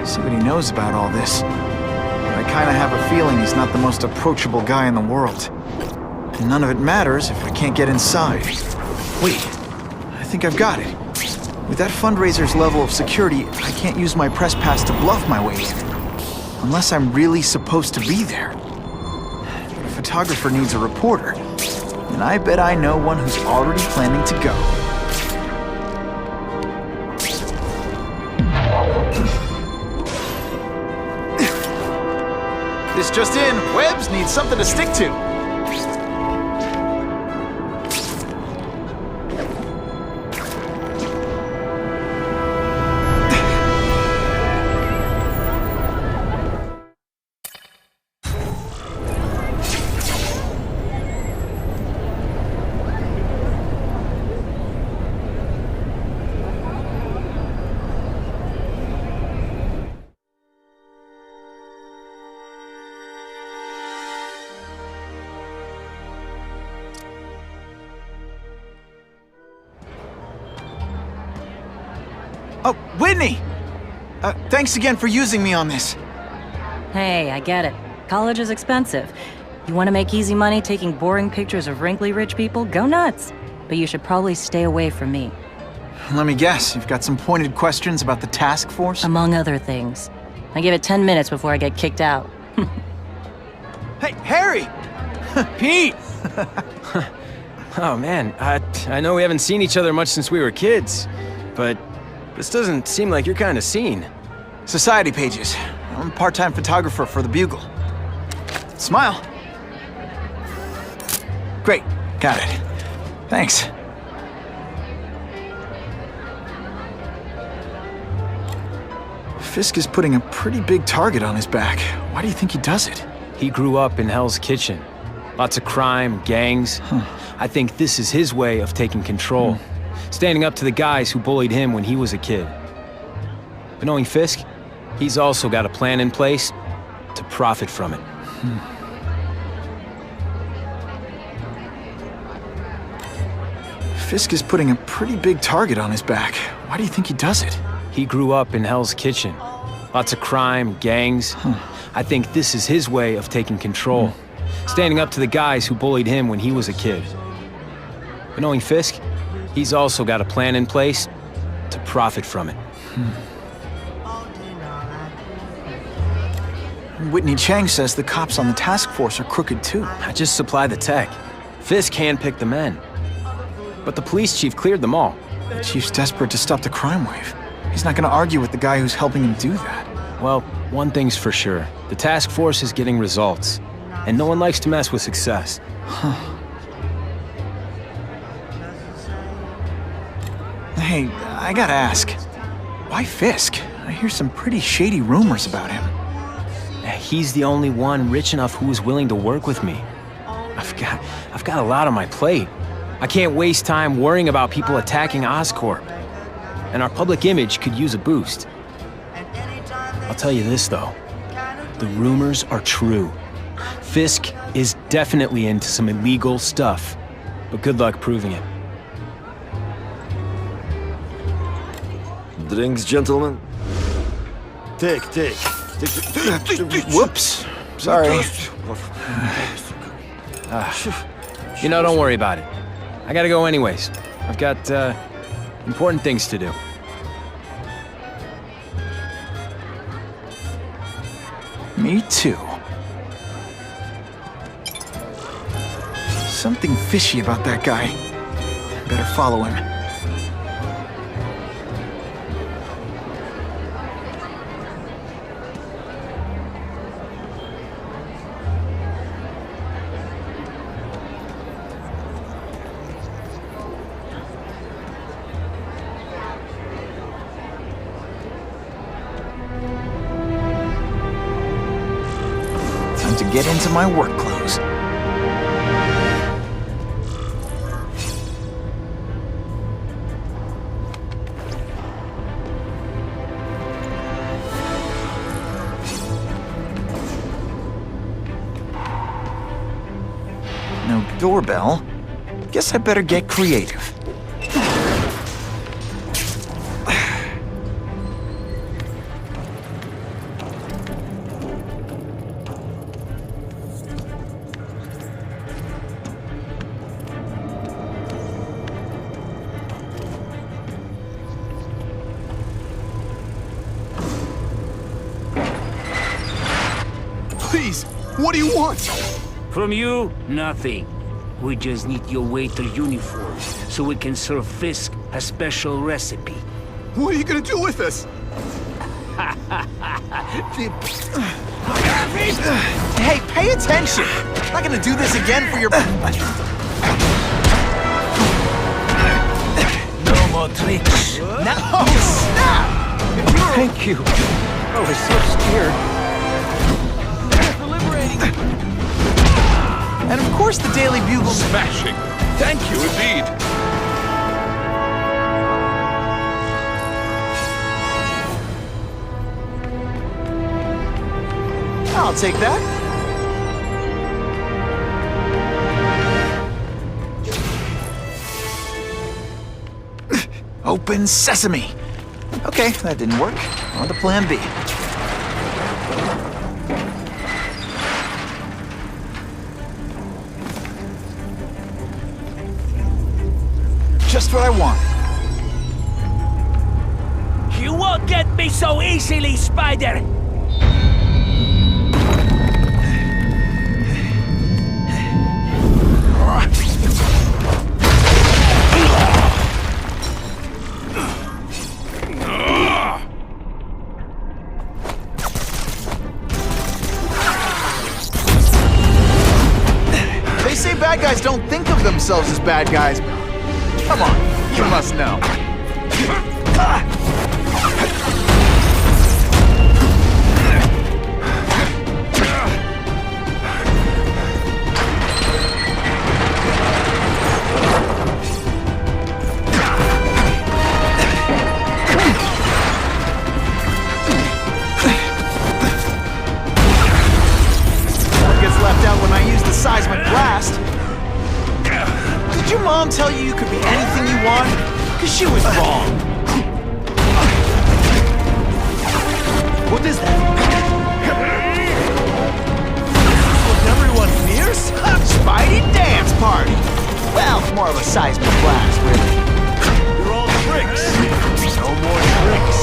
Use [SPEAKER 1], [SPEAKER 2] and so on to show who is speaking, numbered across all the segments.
[SPEAKER 1] See what he knows about all this. But I kinda have a feeling he's not the most approachable guy in the world. And none of it matters if I can't get inside. Wait, I think I've got it. With that fundraiser's level of security, I can't use my press pass to bluff my way in. Unless I'm really supposed to be there. But a photographer needs a reporter. And I bet I know one who's already planning to go. This just in, Webbs needs something to stick to. Oh, Whitney! Thanks again for using me on this.
[SPEAKER 2] Hey, I get it. College is expensive. You want to make easy money taking boring pictures of wrinkly rich people? Go nuts! But you should probably stay away from me.
[SPEAKER 1] Let me guess, you've got some pointed questions about the task force?
[SPEAKER 2] Among other things. I give it 10 minutes before I get kicked out.
[SPEAKER 1] Hey, Harry!
[SPEAKER 3] Pete! Oh man, I know we haven't seen each other much since we were kids, but this doesn't seem like your kind of scene.
[SPEAKER 1] Society pages. I'm a part-time photographer for the Bugle. Smile. Great, got it. Thanks. Fisk is putting a pretty big target on his back. Why do you think he does it?
[SPEAKER 3] He grew up in Hell's Kitchen. Lots of crime, gangs. I think this is his way of taking control. Standing up to the guys who bullied him when he was a kid. But knowing Fisk, he's also got a plan in place to profit from it.
[SPEAKER 1] Fisk is putting a pretty big target on his back. Why do you think he does it?
[SPEAKER 3] He grew up in Hell's Kitchen. Lots of crime, gangs. I think this is his way of taking control. Standing up to the guys who bullied him when he was a kid. But knowing Fisk, he's also got a plan in place to profit from it.
[SPEAKER 1] Whitney Chang says the cops on the task force are crooked too.
[SPEAKER 3] I just supply the tech. Fisk handpicked the men. But the police chief cleared them all.
[SPEAKER 1] The chief's desperate to stop the crime wave. He's not gonna argue with the guy who's helping him do that.
[SPEAKER 3] Well, one thing's for sure. The task force is getting results. And no one likes to mess with success.
[SPEAKER 1] Hey, I gotta ask. Why Fisk? I hear some pretty shady rumors about him.
[SPEAKER 3] He's the only one rich enough who is willing to work with me. I've got a lot on my plate. I can't waste time worrying about people attacking Oscorp. And our public image could use a boost. I'll tell you this, though. The rumors are true. Fisk is definitely into some illegal stuff. But good luck proving it.
[SPEAKER 4] Drinks, gentlemen? Take.
[SPEAKER 1] Whoops. Sorry.
[SPEAKER 3] You know, don't worry about it. I gotta go anyways. I've got, important things to do.
[SPEAKER 1] Me too. Something fishy about that guy. Better follow him. Time to get into my work clothes. No doorbell. Guess I better get creative.
[SPEAKER 5] Please, what do you want?
[SPEAKER 6] From you, nothing. We just need your waiter uniform so we can serve Fisk a special recipe.
[SPEAKER 5] What are you gonna do with us?
[SPEAKER 1] Hey, pay attention! I'm not gonna do this again for your...
[SPEAKER 6] No more tricks.
[SPEAKER 1] Oh, snap!
[SPEAKER 3] Thank you. I was so scared.
[SPEAKER 1] And of course the Daily Bugle...
[SPEAKER 7] Smashing. Thank you indeed.
[SPEAKER 1] I'll take that. Open sesame. Okay, that didn't work. On to plan B. Just what I want.
[SPEAKER 6] You won't get me so easily, Spider!
[SPEAKER 1] They say bad guys don't think of themselves as bad guys. Come on, you must know. What gets left out when I use the seismic blast? Did your mom tell you you could be anything you want? Because she was wrong.
[SPEAKER 5] What is that? What everyone fears?
[SPEAKER 1] Spidey dance party! Well, more of a seismic blast, really.
[SPEAKER 5] You're all tricks. No more tricks.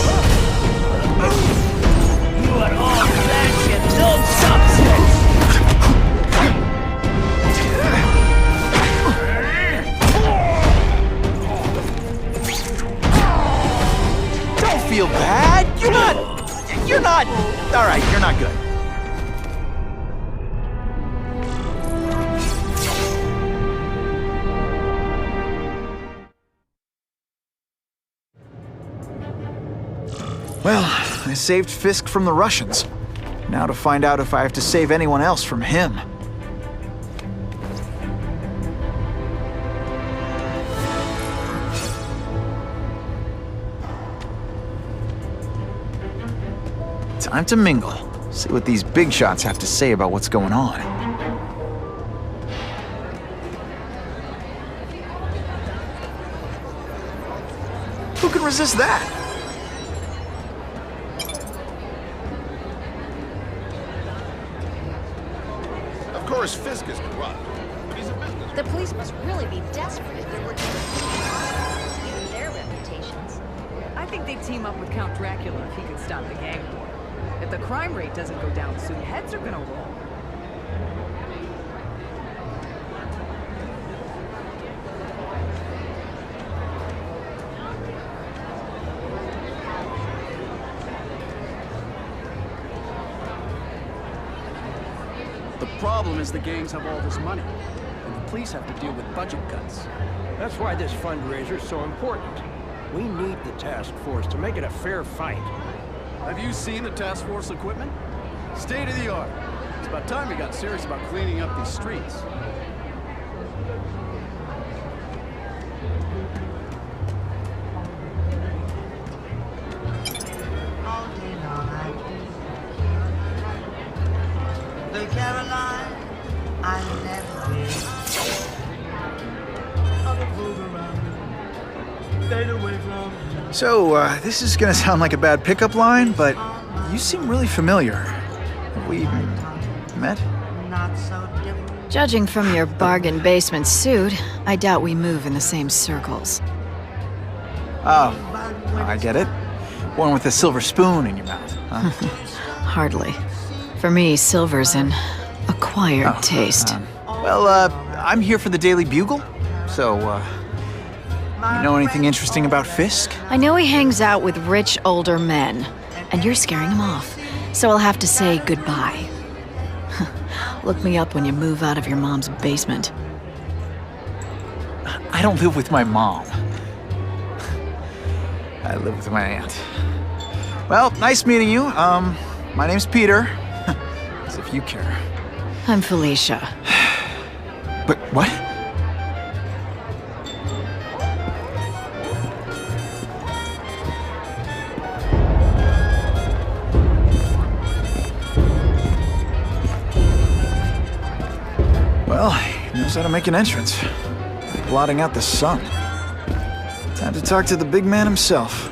[SPEAKER 6] You are all flesh and no substance!
[SPEAKER 1] Don't feel bad. You're not... All right, you're not good. Well, I saved Fisk from the Russians. Now to find out if I have to save anyone else from him. Time to mingle. See what these big shots have to say about what's going on. Who can resist that?
[SPEAKER 7] Of course, Fisk is corrupt. But he's a business.
[SPEAKER 8] The police must really be desperate if they're working with even their reputations.
[SPEAKER 9] I think they'd team up with Count Dracula if he could stop the gang war. If the crime rate doesn't go down soon, heads are gonna roll.
[SPEAKER 10] The problem is the gangs have all this money, and the police have to deal with budget cuts.
[SPEAKER 11] That's why this fundraiser's so important. We need the task force to make it a fair fight.
[SPEAKER 10] Have you seen the task force equipment? State of the art. It's about time we got serious about cleaning up these streets.
[SPEAKER 12] The Caroline, I never did.
[SPEAKER 1] So, this is gonna sound like a bad pickup line, but you seem really familiar. Have we met?
[SPEAKER 13] Judging from your bargain basement suit, I doubt we move in the same circles.
[SPEAKER 1] Oh, I get it. One with a silver spoon in your mouth, huh?
[SPEAKER 13] Hardly. For me, silver's an acquired taste.
[SPEAKER 1] I'm here for the Daily Bugle, so, you know anything interesting about Fisk?
[SPEAKER 13] I know he hangs out with rich older men, and you're scaring him off, so I'll have to say goodbye. Look me up when you move out of your mom's basement.
[SPEAKER 1] I don't live with my mom. I live with my aunt. Well, nice meeting you. My name's Peter. As if you care.
[SPEAKER 13] I'm Felicia.
[SPEAKER 1] But what? Well, he knows how to make an entrance. Blotting out the sun. Time to talk to the big man himself.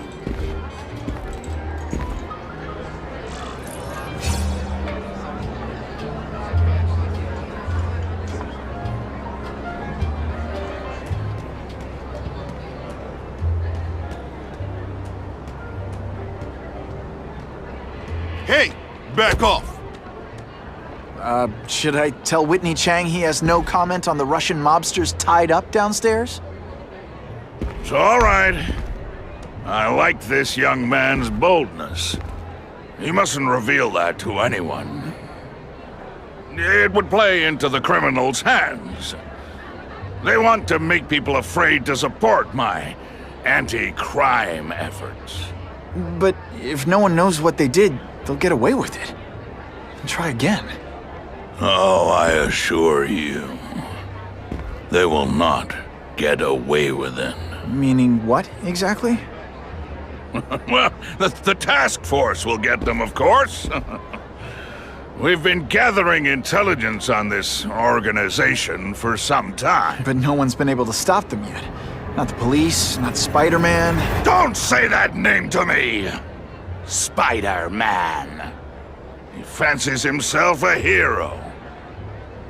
[SPEAKER 7] Hey, back off.
[SPEAKER 1] Should I tell Whitney Chang he has no comment on the Russian mobsters tied up downstairs?
[SPEAKER 5] It's all right. I like this young man's boldness. He mustn't reveal that to anyone. It would play into the criminals' hands. They want to make people afraid to support my anti-crime efforts.
[SPEAKER 1] But if no one knows what they did, they'll get away with it. And try again.
[SPEAKER 5] Oh, I assure you, they will not get away with it.
[SPEAKER 1] Meaning what, exactly?
[SPEAKER 5] Well, the task force will get them, of course. We've been gathering intelligence on this organization for some time.
[SPEAKER 1] But no one's been able to stop them yet. Not the police, not Spiderman.
[SPEAKER 5] Don't say that name to me! Spiderman. He fancies himself a hero.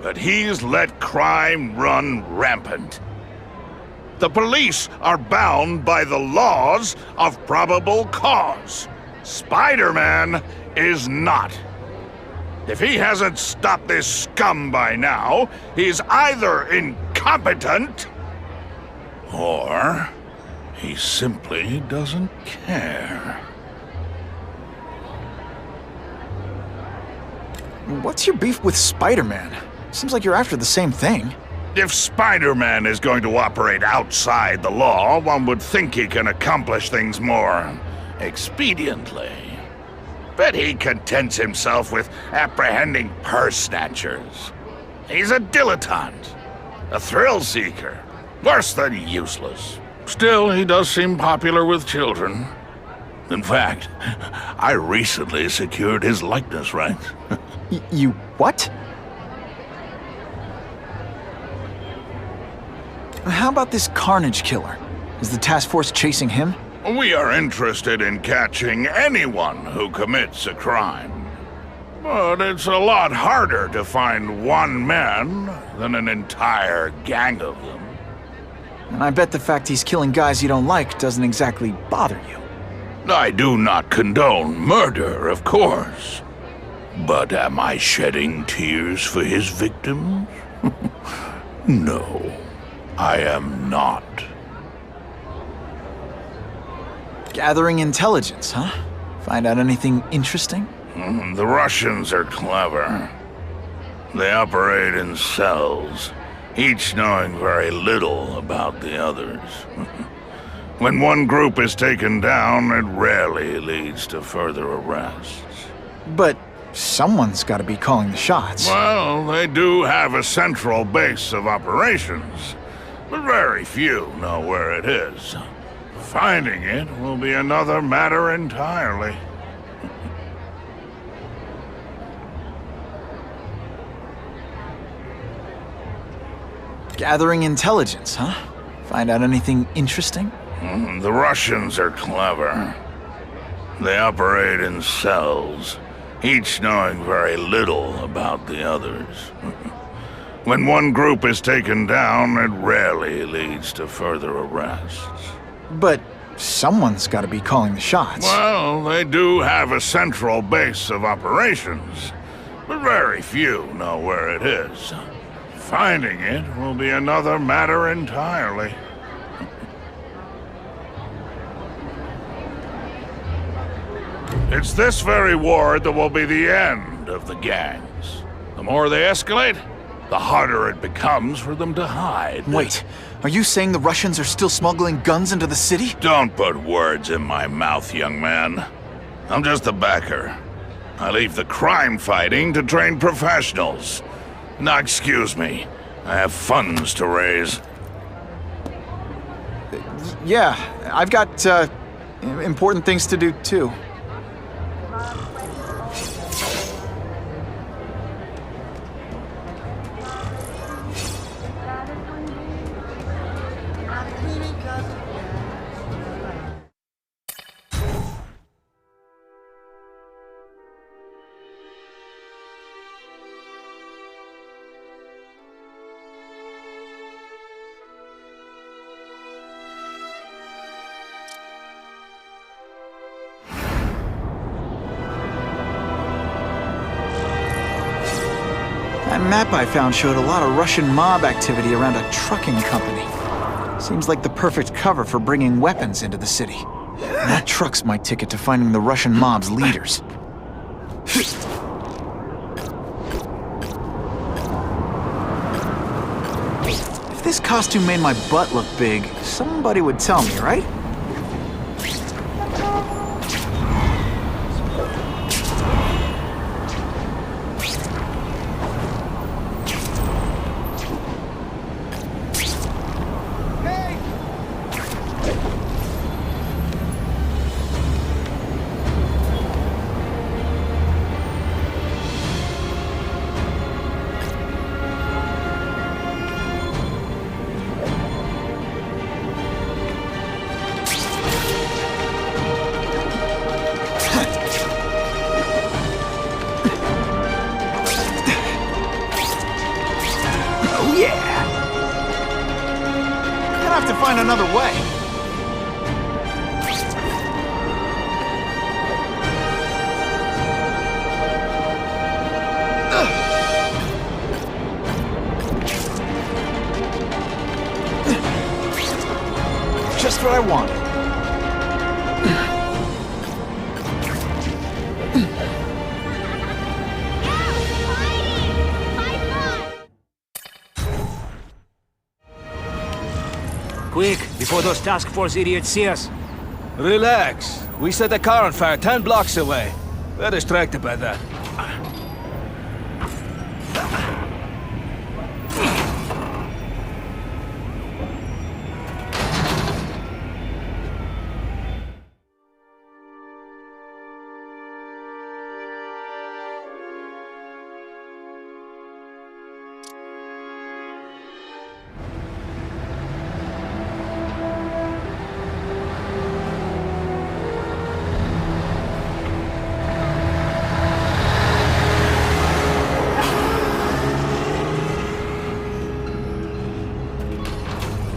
[SPEAKER 5] But he's let crime run rampant. The police are bound by the laws of probable cause. Spider-Man is not. If he hasn't stopped this scum by now, he's either incompetent or he simply doesn't care.
[SPEAKER 1] What's your beef with Spider-Man? Seems like you're after the same thing.
[SPEAKER 5] If Spider-Man is going to operate outside the law, one would think he can accomplish things more expediently. But he contents himself with apprehending purse snatchers. He's a dilettante, a thrill seeker, worse than useless. Still, he does seem popular with children. In fact, I recently secured his likeness rights.
[SPEAKER 1] You what? How about this Carnage killer? Is the task force chasing him?
[SPEAKER 5] We are interested in catching anyone who commits a crime. But it's a lot harder to find one man than an entire gang of them.
[SPEAKER 1] And I bet the fact he's killing guys you don't like doesn't exactly bother you.
[SPEAKER 5] I do not condone murder, of course. But am I shedding tears for his victims? No, I am not.
[SPEAKER 1] Gathering intelligence, huh? Find out anything interesting?
[SPEAKER 5] The Russians are clever. They operate in cells, each knowing very little about the others. When one group is taken down, it rarely leads to further arrests.
[SPEAKER 1] But someone's got to be calling the shots.
[SPEAKER 5] Well, they do have a central base of operations, but very few know where it is. Finding it will be another matter entirely.
[SPEAKER 1] Gathering intelligence, huh? Find out anything interesting?
[SPEAKER 5] The Russians are clever. They operate in cells, each knowing very little about the others. When one group is taken down, it rarely leads to further arrests.
[SPEAKER 1] But someone's got to be calling the shots.
[SPEAKER 5] Well, they do have a central base of operations, but very few know where it is. Finding it will be another matter entirely. It's this very ward that will be the end of the gangs. The more they escalate, the harder it becomes for them to hide.
[SPEAKER 1] Wait, are you saying the Russians are still smuggling guns into the city?
[SPEAKER 5] Don't put words in my mouth, young man. I'm just a backer. I leave the crime fighting to trained professionals. Now, excuse me. I have funds to raise.
[SPEAKER 1] Yeah, I've got, important things to do, too. That map I found showed a lot of Russian mob activity around a trucking company. Seems like the perfect cover for bringing weapons into the city. And that truck's my ticket to finding the Russian mob's leaders. If this costume made my butt look big, somebody would tell me, right? To find another way. Just what I wanted.
[SPEAKER 6] Quick, before those task force idiots see us.
[SPEAKER 14] Relax. We set a car on fire 10 blocks away. We're distracted by that.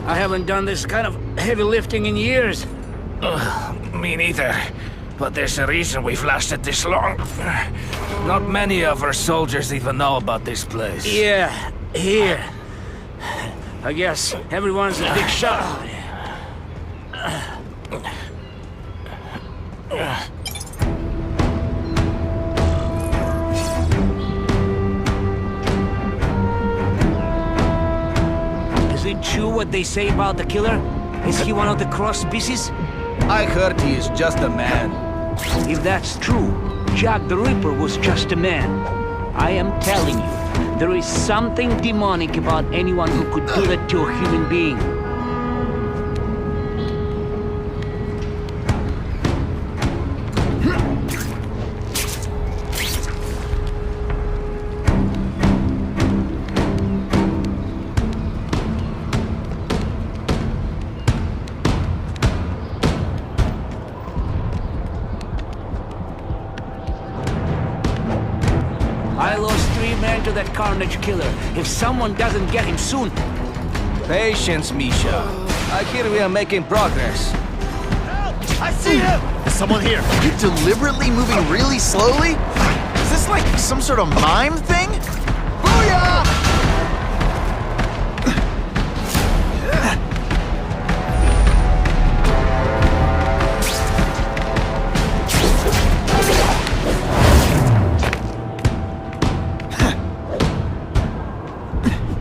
[SPEAKER 6] I haven't done this kind of heavy lifting in years.
[SPEAKER 14] Me neither. But there's a reason we've lasted this long. Not many of our soldiers even know about this place.
[SPEAKER 6] Yeah, here. I guess everyone's a big shot. Is it true what they say about the killer? Is he one of the cross species?
[SPEAKER 14] I heard he is just a man.
[SPEAKER 6] If that's true, Jack the Ripper was just a man. I am telling you, there is something demonic about anyone who could do that to a human being. I lost 3 men to that carnage killer. If someone doesn't get him soon...
[SPEAKER 14] Patience, Misha. I hear we are making progress.
[SPEAKER 7] Help! I see him!
[SPEAKER 1] There's someone here. Are you deliberately moving really slowly? this like some sort of mime thing? Booyah!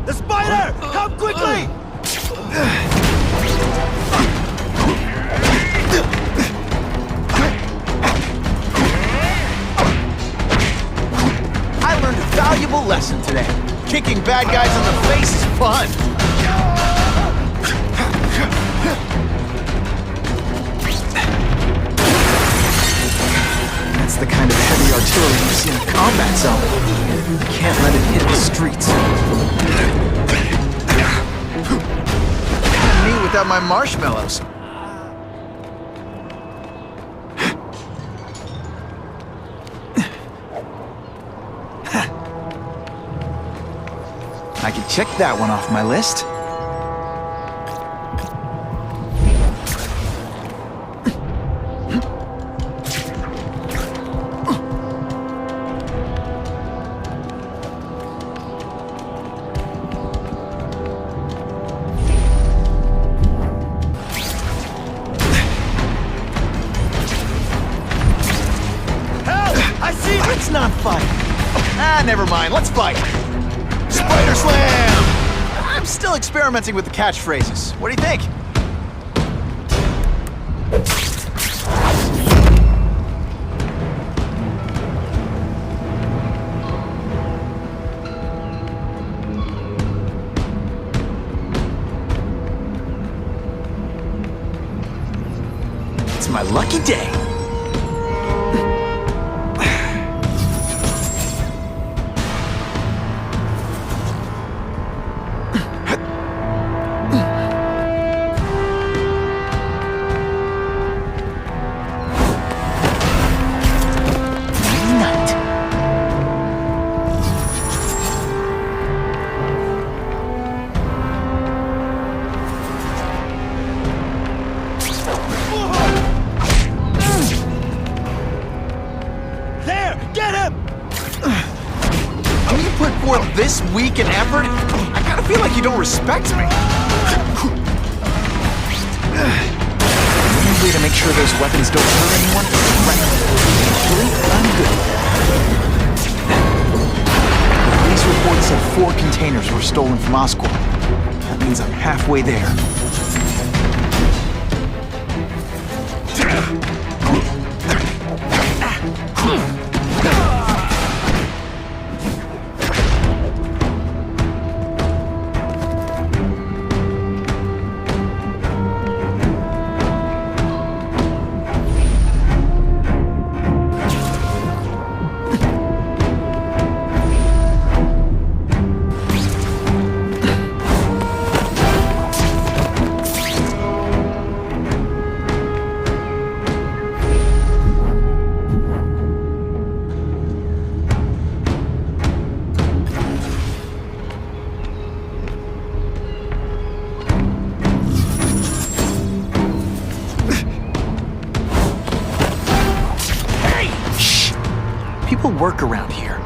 [SPEAKER 10] The spider! Come quickly!
[SPEAKER 1] I learned a valuable lesson today. Kicking bad guys in the face is fun. That's the kind of heavy artillery you see in a combat zone. You can't let it hit the streets. Me without my marshmallows. I can check that one off my list. Let's not fight. Ah, never mind. Let's fight. Spider Slam! I'm still experimenting with the catchphrases. What do you think? It's my lucky day. This week and effort? I kinda feel like you don't respect me. Any way to make sure those weapons don't hurt anyone? Right. Actually, I'm good. These reports said 4 containers were stolen from Oscorp. That means I'm halfway there. People work around here.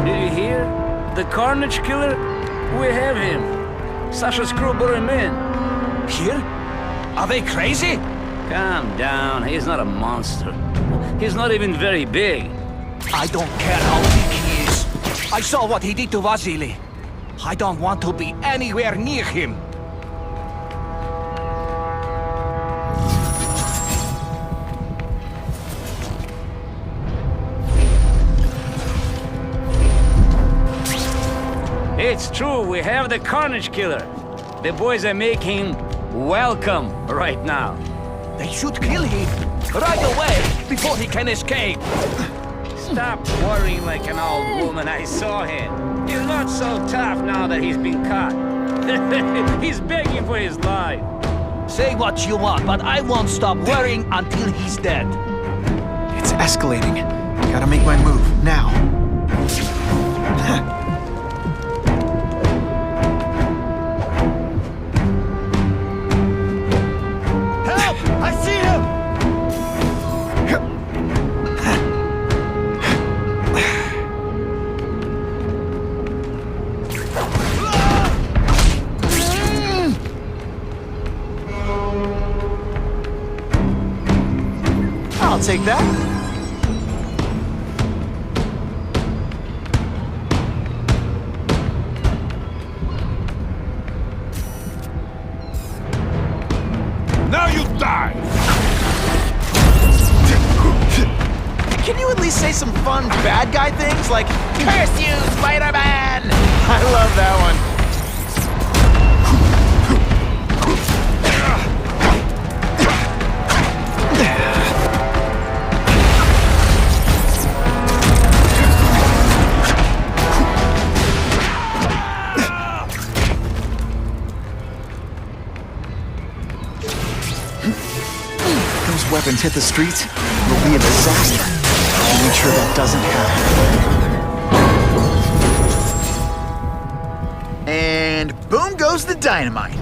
[SPEAKER 6] Did you hear? The Carnage Killer? We have him. Sasha's crew brought him in.
[SPEAKER 14] Here? Are they crazy?
[SPEAKER 6] Calm down. He's not a monster. He's not even very big.
[SPEAKER 14] I don't care how big he is. I saw what he did to Vasily. I don't want to be anywhere near him.
[SPEAKER 6] It's true, we have the Carnage Killer. The boys are making welcome right now.
[SPEAKER 14] They should kill him right away before he can escape.
[SPEAKER 6] Stop worrying like an old woman. I saw him. He's not so tough now that he's been caught. He's begging for his life.
[SPEAKER 14] Say what you want, but I won't stop worrying until he's dead.
[SPEAKER 1] It's escalating. Gotta make my move, now. I'll take that.
[SPEAKER 5] Now you die!
[SPEAKER 1] Can you at least say some fun bad guy things like, "Curse you, Spider-Man"? I love that one. Those weapons hit the streets, it'll be a disaster. I'll make sure that doesn't happen. And boom goes the dynamite.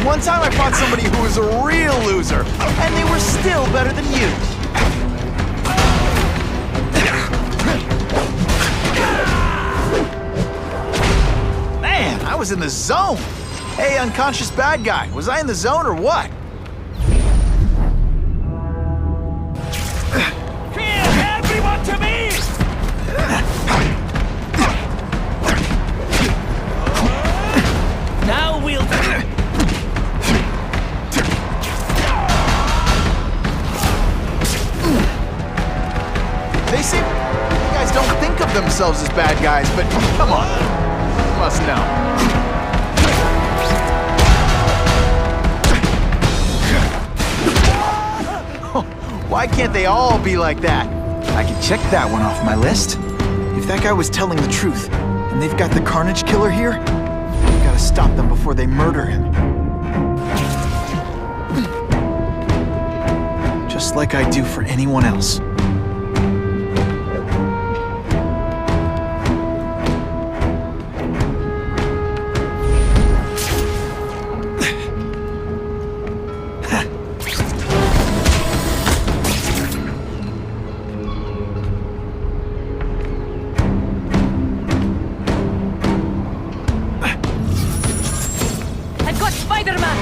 [SPEAKER 1] One time I fought somebody who was a real loser, and they were still better than you. Man, I was in the zone. Hey, unconscious bad guy, was I in the zone or what?
[SPEAKER 14] Everyone to me! Now we'll...
[SPEAKER 1] They say you guys don't think of themselves as bad guys, but come on. You must know. Why can't they all be like that? I can check that one off my list. If that guy was telling the truth, and they've got the Carnage Killer here, we gotta stop them before they murder him. Just like I do for anyone else.
[SPEAKER 2] Spiderman!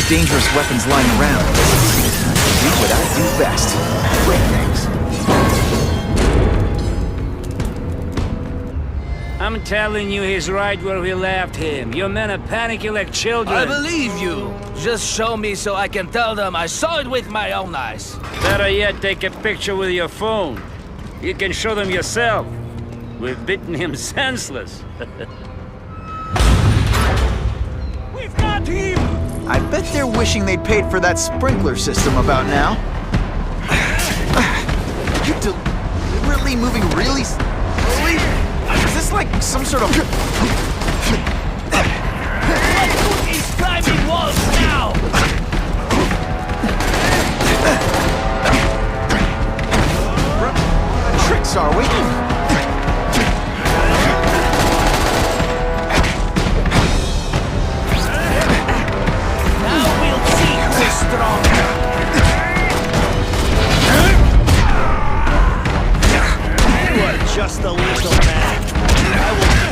[SPEAKER 1] Dangerous weapons lying around. Do what I do best. Break things.
[SPEAKER 6] I'm telling you, he's right where we left him. Your men are panicking like children.
[SPEAKER 14] I believe you. Just show me so I can tell them I saw it with my own eyes.
[SPEAKER 6] Better yet, take a picture with your phone. You can show them yourself. We've beaten him senseless.
[SPEAKER 14] We've got him!
[SPEAKER 1] I bet they're wishing they'd paid for that sprinkler system about now. You're deliberately moving really slowly? Is this like some sort of...
[SPEAKER 14] He's climbing walls now!
[SPEAKER 1] Tricks, are we?
[SPEAKER 14] Now we'll see! gentleman.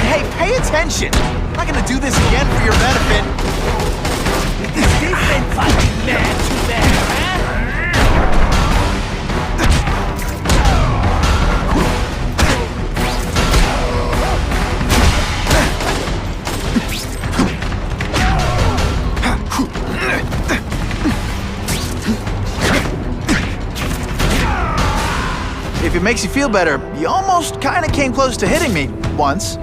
[SPEAKER 1] Hey, pay attention! I'm not gonna do this again for your benefit.
[SPEAKER 14] Is this been fucking man to man, huh?
[SPEAKER 1] If it makes you feel better, you almost kinda came close to hitting me once.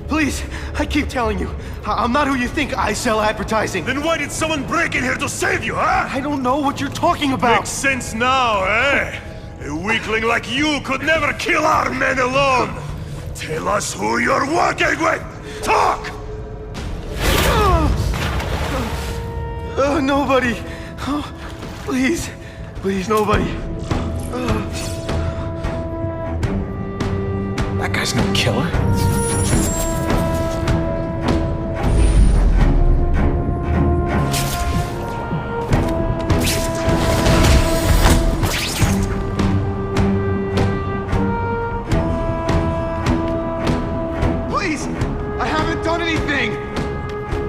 [SPEAKER 10] Please, I keep telling you, I'm not who you think. I sell advertising.
[SPEAKER 7] Then why did someone break in here to save you, huh?
[SPEAKER 10] I don't know what you're talking about.
[SPEAKER 7] Makes sense now, eh? A weakling like you could never kill our men alone. Tell us who you're working with. Talk!
[SPEAKER 10] Nobody. Oh, please, please, nobody.
[SPEAKER 1] That guy's no killer.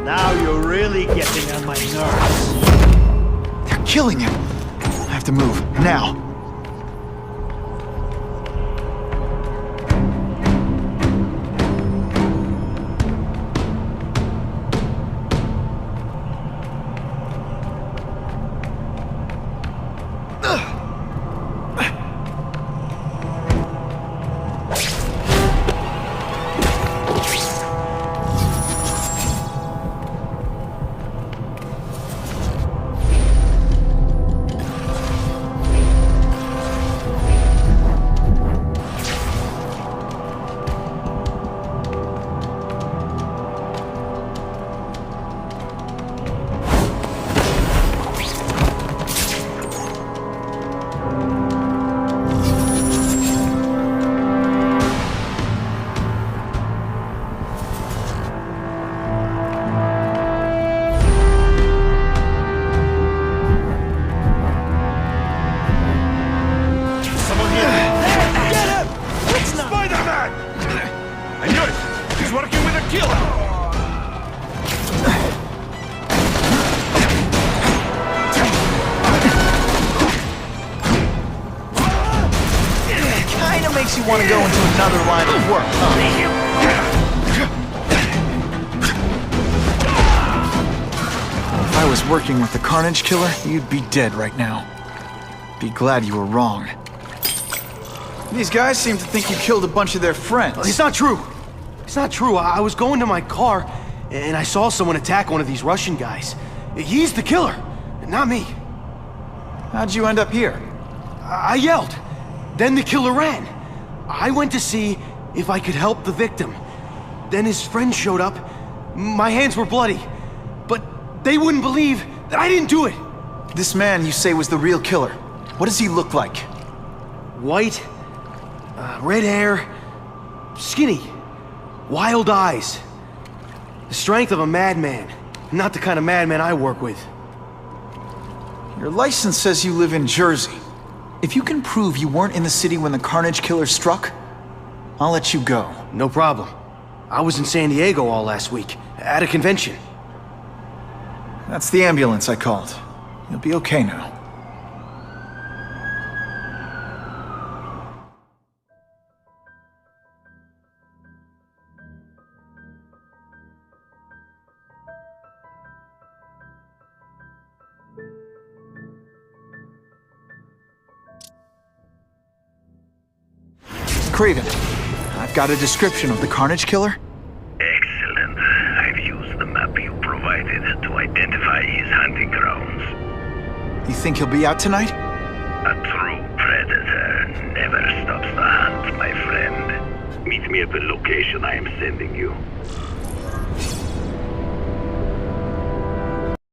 [SPEAKER 11] Now you're really getting on my nerves.
[SPEAKER 1] They're killing him. I have to move, now.
[SPEAKER 7] Spiderman! I knew it! He's working with a killer!
[SPEAKER 1] Kinda makes you want to go into another line of work, huh? If I was working with the Carnage Killer, you'd be dead right now. Be glad you were wrong. These guys seem to think you killed a bunch of their friends.
[SPEAKER 10] It's not true. It's not true. I was going to my car, and I saw someone attack one of these Russian guys. He's the killer, not me.
[SPEAKER 1] How'd you end up here?
[SPEAKER 10] I yelled. Then the killer ran. I went to see if I could help the victim. Then his friend showed up. My hands were bloody. But they wouldn't believe that I didn't do it.
[SPEAKER 1] This man you say was the real killer. What does he look like?
[SPEAKER 10] White, red hair, skinny, wild eyes. The strength of a madman. Not the kind of madman I work with.
[SPEAKER 1] Your license says you live in Jersey. If you can prove you weren't in the city when the Carnage Killer struck, I'll let you go.
[SPEAKER 10] No problem. I was in San Diego all last week, at a convention.
[SPEAKER 1] That's the ambulance I called. You'll be okay now. Craven, I've got a description of the Carnage Killer.
[SPEAKER 15] Excellent. I've used the map you provided to identify his hunting grounds.
[SPEAKER 1] You think he'll be out tonight?
[SPEAKER 15] A true predator never stops the hunt, my friend. Meet me at the location I am sending you.